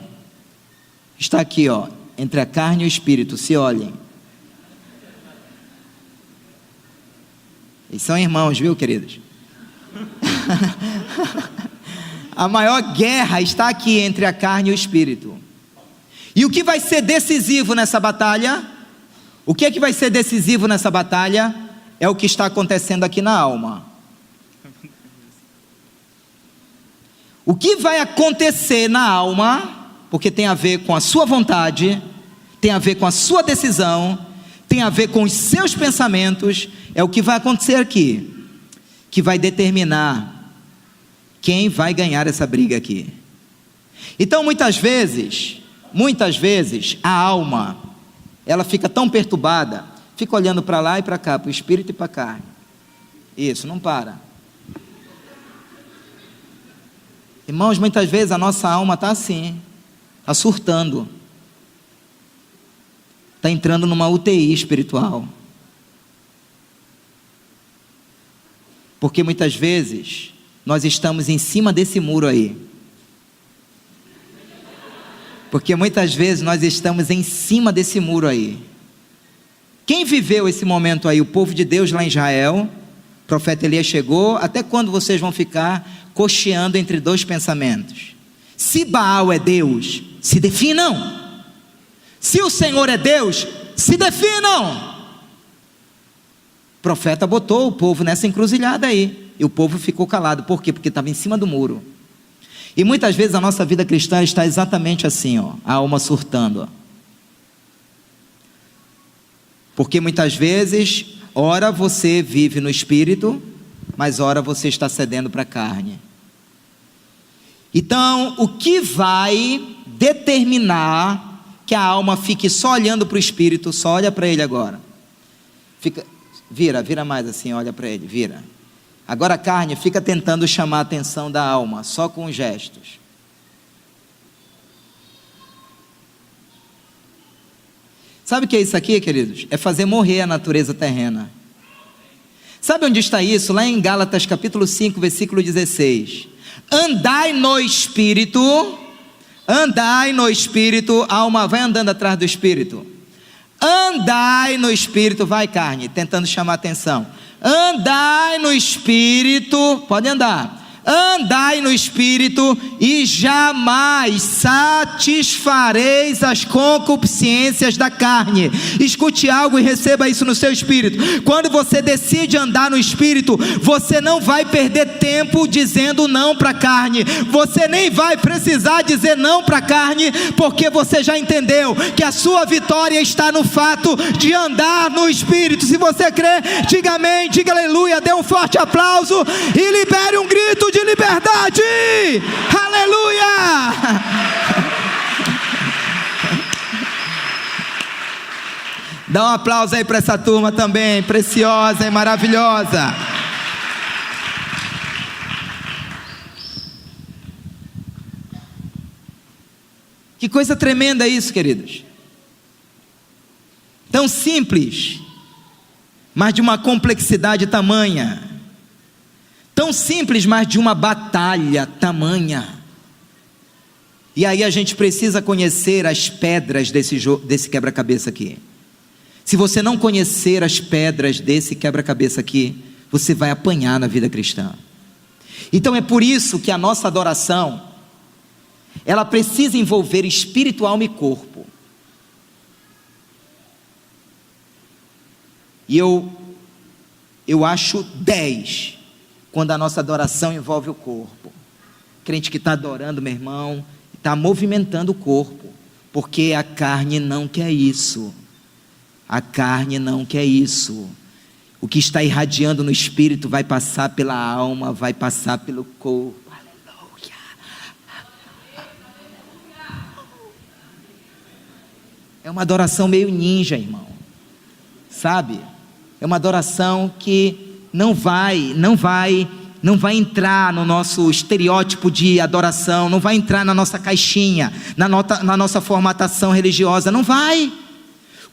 está aqui, ó, entre a carne e o espírito. Se olhem. Eles são irmãos, viu, queridos? A maior guerra está aqui entre a carne e o espírito. E o que vai ser decisivo nessa batalha? O que é que vai ser decisivo nessa batalha? É o que está acontecendo aqui na alma. O que vai acontecer na alma, porque tem a ver com a sua vontade, tem a ver com a sua decisão, tem a ver com os seus pensamentos, é o que vai acontecer aqui, que vai determinar quem vai ganhar essa briga aqui. Então muitas vezes, a alma, ela fica tão perturbada, fica olhando para lá e para cá, para o espírito e para a carne. Isso, não para. Irmãos, muitas vezes a nossa alma está assim, está surtando, está entrando numa UTI espiritual. Porque muitas vezes nós estamos em cima desse muro aí. Porque muitas vezes nós estamos em cima desse muro aí. Quem viveu esse momento aí? O povo de Deus lá em Israel. O profeta Elias chegou. Até quando vocês vão ficar cocheando entre dois pensamentos? Se Baal é Deus, se definam. Se o Senhor é Deus, se definam. O profeta botou o povo nessa encruzilhada aí, e o povo ficou calado. Por quê? Porque estava em cima do muro. E muitas vezes a nossa vida cristã está exatamente assim, ó, a alma surtando, ó. Porque muitas vezes, ora você vive no espírito, mas ora você está cedendo para a carne. Então, o que vai determinar que a alma fique só olhando para o espírito? Só olha para ele agora. Vira mais assim, olha para ele, vira. Agora a carne fica tentando chamar a atenção da alma, só com gestos. Sabe o que é isso aqui, queridos? É fazer morrer a natureza terrena. Sabe onde está isso? Lá em Gálatas capítulo 5, versículo 16. Andai no Espírito, alma, vai andando atrás do Espírito. Andai no Espírito, vai carne, tentando chamar atenção. Andai no Espírito, pode andar. Andai no Espírito e jamais satisfareis as concupiscências da carne. Escute algo e receba isso no seu espírito. Quando você decide andar no Espírito, você não vai perder tempo dizendo não para a carne. Você nem vai precisar dizer não para a carne, porque você já entendeu que a sua vitória está no fato de andar no Espírito. Se você crê, diga amém, diga aleluia, dê um forte aplauso e libere um grito de liberdade. Aleluia. Dá um aplauso aí para essa turma também, preciosa e maravilhosa. Que coisa tremenda isso, queridos. Tão simples, mas de uma complexidade tamanha. Tão simples, mas de uma batalha tamanha. E aí a gente precisa conhecer as pedras desse quebra-cabeça aqui. Se você não conhecer as pedras desse quebra-cabeça aqui, você vai apanhar na vida cristã. Então é por isso que a nossa adoração, ela precisa envolver espírito, alma e corpo. E eu acho 10 quando a nossa adoração envolve o corpo. Crente que está adorando, meu irmão, está movimentando o corpo, porque a carne não quer isso. A carne não quer isso. O que está irradiando no espírito vai passar pela alma, vai passar pelo corpo. Aleluia. É uma adoração meio ninja, irmão. Sabe? É uma adoração que não vai não vai entrar no nosso estereótipo de adoração, não vai entrar na nossa caixinha, na nossa formatação religiosa, não vai.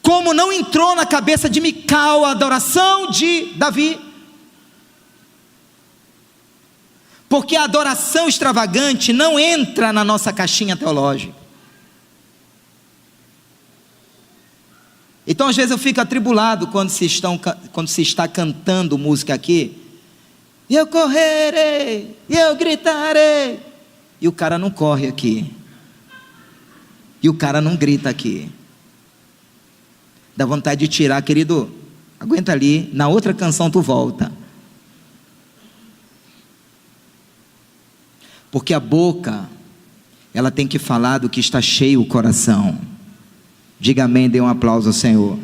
Como não entrou na cabeça de Mical a adoração de Davi. Porque a adoração extravagante não entra na nossa caixinha teológica. Então às vezes eu fico atribulado quando se está cantando música aqui. E eu correrei, e eu gritarei. E o cara não corre aqui. E o cara não grita aqui. Dá vontade de tirar, querido. Aguenta ali, na outra canção tu volta. Porque a boca, ela tem que falar do que está cheio o coração. Diga amém, dê um aplauso ao Senhor.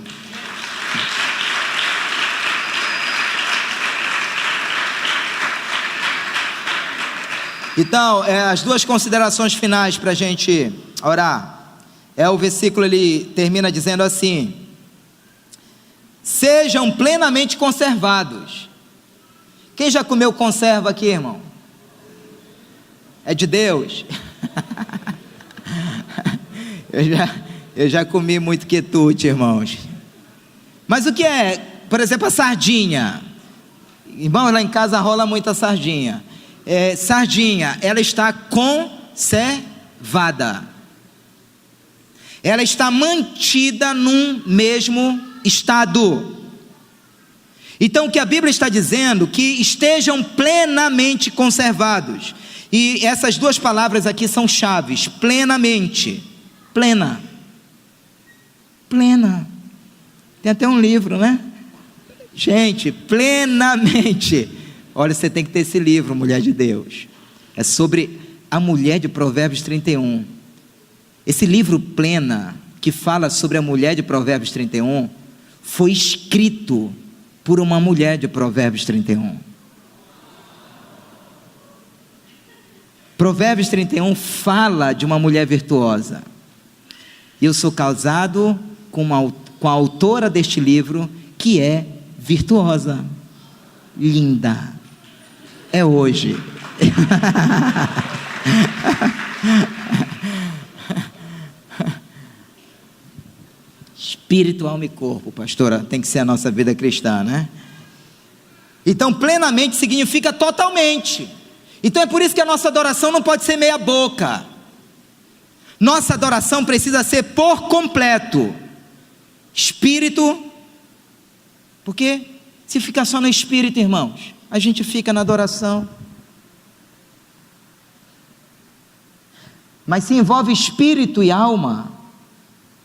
Então, as duas considerações finais para a gente orar. O versículo, ele termina dizendo assim: sejam plenamente conservados. Quem já comeu conserva aqui, irmão? É de Deus. Eu já comi muito quitute, irmãos. Mas o que é, por exemplo, a sardinha? Irmão, lá em casa rola muita sardinha. Sardinha, ela está conservada. Ela está mantida num mesmo estado. Então o que a Bíblia está dizendo, que estejam plenamente conservados. E essas duas palavras aqui são chaves: plenamente, plena, plena. Tem até um livro, né? Gente, plenamente. Olha, você tem que ter esse livro, mulher de Deus. É sobre a mulher de Provérbios 31. Esse livro Plena, que fala sobre a mulher de Provérbios 31, foi escrito por uma mulher de Provérbios 31. Provérbios 31 fala de uma mulher virtuosa. E eu sou casado com a autora deste livro, que é virtuosa, linda. É hoje. Espírito, alma e corpo, pastora, tem que ser a nossa vida cristã, né? Então, plenamente significa totalmente. Então é por isso que a nossa adoração não pode ser meia boca. Nossa adoração precisa ser por completo. Espírito, porque se ficar só no espírito, irmãos, a gente fica na adoração. Mas se envolve espírito e alma,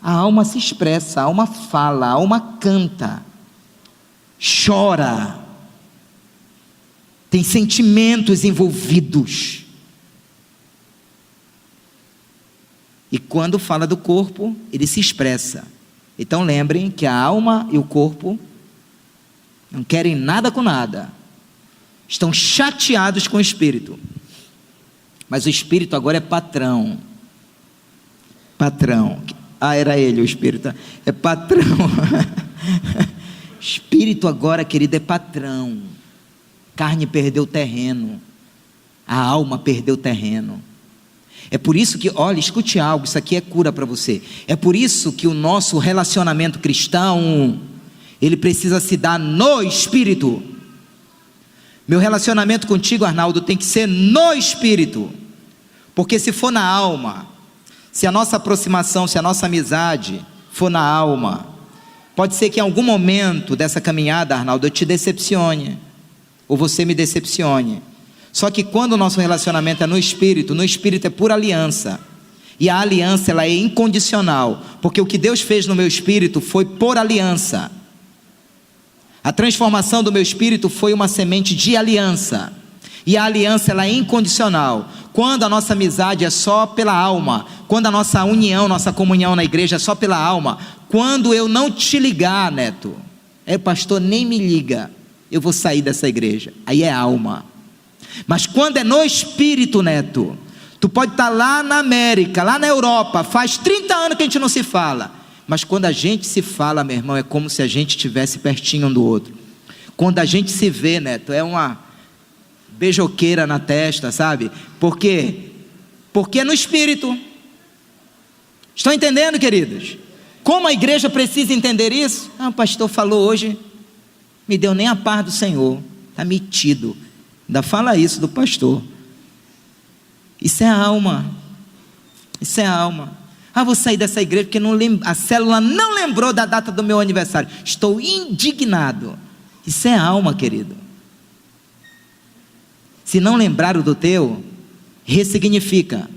a alma se expressa, a alma fala, a alma canta, chora, tem sentimentos envolvidos. E quando fala do corpo, ele se expressa. Então lembrem que a alma e o corpo não querem nada com nada, estão chateados com o espírito. Mas o espírito agora é patrão. Era ele o espírito. É patrão. Espírito agora, querido, é patrão. Carne perdeu terreno. A alma perdeu terreno. É por isso que, olha, escute algo, isso aqui é cura para você. É por isso que o nosso relacionamento cristão, ele precisa se dar no espírito. Meu relacionamento contigo, Arnaldo, tem que ser no espírito. Porque se for na alma, se a nossa aproximação, se a nossa amizade for na alma, pode ser que em algum momento dessa caminhada, Arnaldo, eu te decepcione, ou você me decepcione. Só que quando o nosso relacionamento é no espírito é por aliança. E a aliança, ela é incondicional, porque o que Deus fez no meu espírito foi por aliança. A transformação do meu espírito foi uma semente de aliança. E a aliança, ela é incondicional. Quando a nossa amizade é só pela alma, quando a nossa união, nossa comunhão na igreja é só pela alma, quando eu não te ligar, Neto, pastor, nem me liga, eu vou sair dessa igreja. Aí é alma. Mas quando é no espírito, Neto, tu pode estar lá na América, lá na Europa, faz 30 anos que a gente não se fala, mas quando a gente se fala, meu irmão, é como se a gente estivesse pertinho um do outro. Quando a gente se vê, Neto, beijoqueira na testa, sabe? Por quê? Porque é no espírito. Estão entendendo, queridos? Como a igreja precisa entender isso? O pastor falou hoje, me deu nem a paz do Senhor, está metido. Ainda fala isso do pastor. Isso é alma. Isso é alma. Vou sair dessa igreja porque a célula não lembrou da data do meu aniversário. Estou indignado. Isso é alma, querido. Se não lembraram do teu, ressignifica.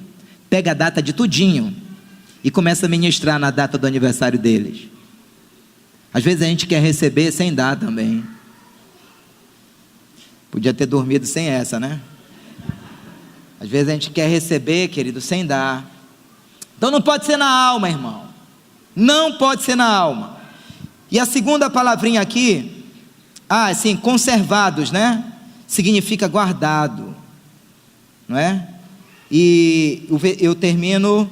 Pega a data de tudinho e começa a ministrar na data do aniversário deles. Às vezes a gente quer receber sem dar também. Podia ter dormido sem essa, né? Às vezes a gente quer receber, querido, sem dar. Então não pode ser na alma, irmão. Não pode ser na alma. E a segunda palavrinha aqui, assim, conservados, né? Significa guardado, não é? E eu termino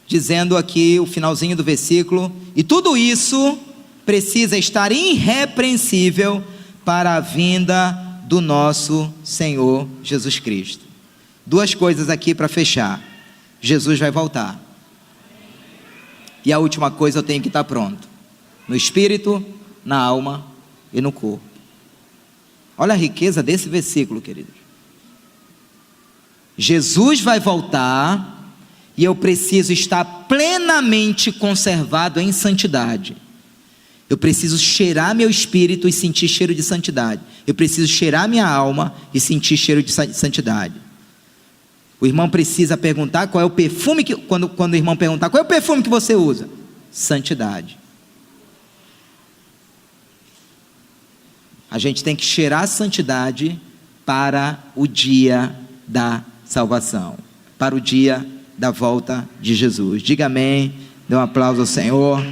dizendo aqui o finalzinho do versículo: e tudo isso precisa estar irrepreensível para a vinda do nosso Senhor Jesus Cristo. Duas coisas aqui para fechar. Jesus vai voltar. E a última coisa, eu tenho que estar pronto. No espírito, na alma e no corpo. Olha a riqueza desse versículo, queridos. Jesus vai voltar e eu preciso estar plenamente conservado em santidade. Eu preciso cheirar meu espírito e sentir cheiro de santidade. Eu preciso cheirar minha alma e sentir cheiro de santidade. O irmão precisa perguntar qual é o perfume que... Quando o irmão perguntar, qual é o perfume que você usa? Santidade. A gente tem que cheirar a santidade para o dia da salvação, para o dia da volta de Jesus. Diga amém, dê um aplauso ao Senhor.